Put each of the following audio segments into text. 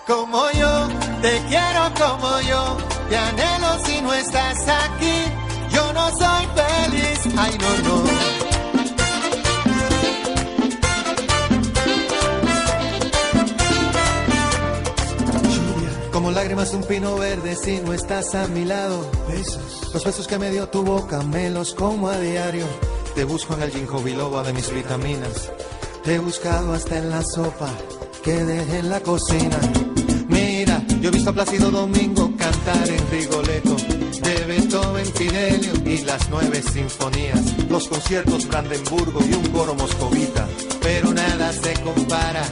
como yo, te quiero como yo, te anhelo si no estás aquí, yo no soy feliz, ay no, no. Lluvia, como lágrimas de un pino verde si no estás a mi lado. Besos, los besos que me dio tu boca, me los como a diario. Te busco en el ginkgo biloba de mis vitaminas. Te he buscado hasta en la sopa que dejé en la cocina. Mira, yo he visto a Plácido Domingo cantar en Rigoletto, de Beethoven, Fidelio y las 9 sinfonías, los conciertos Brandenburgo y un coro moscovita. Pero nada se compara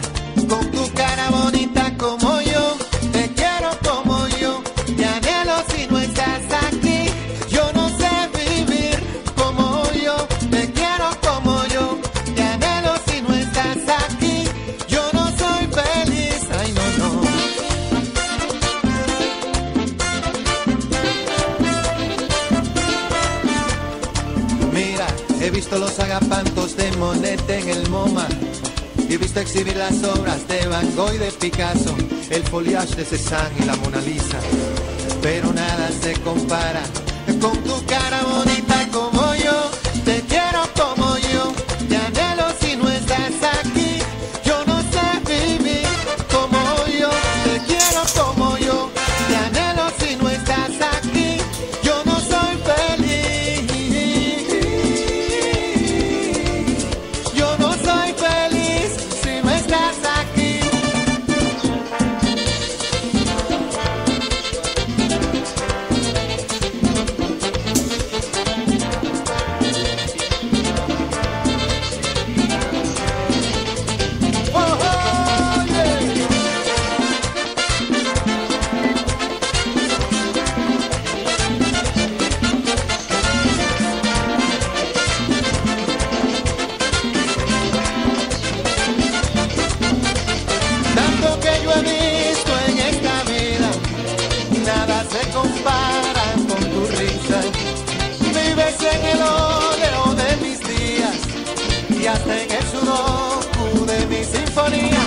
con tu cara bonita como yo, te quiero como yo, te anhelo si no estás aquí. Yo no sé vivir como yo, te quiero como yo, te anhelo si no estás aquí. Yo no soy feliz, ay no, no. Mira, he visto los agapantos de Monet en el MoMA. He visto exhibir las obras de Van Gogh y de Picasso, el foliage de Cézanne y la Mona Lisa. Pero nada se compara con tu cara bonita como yo, te quiero como yo, te anhelo si no estás aquí. Yo no sé vivir como yo, te quiero como yo, te anhelo si no estás aquí. Yo no soy feliz, yo no soy feliz si no estás aquí. Oh, oh, yeah. Tanto que yo he visto en esta vida, nada se compara con tu risa. Vives en el óleo de mis días y hasta en el sudoku de mi sinfonía.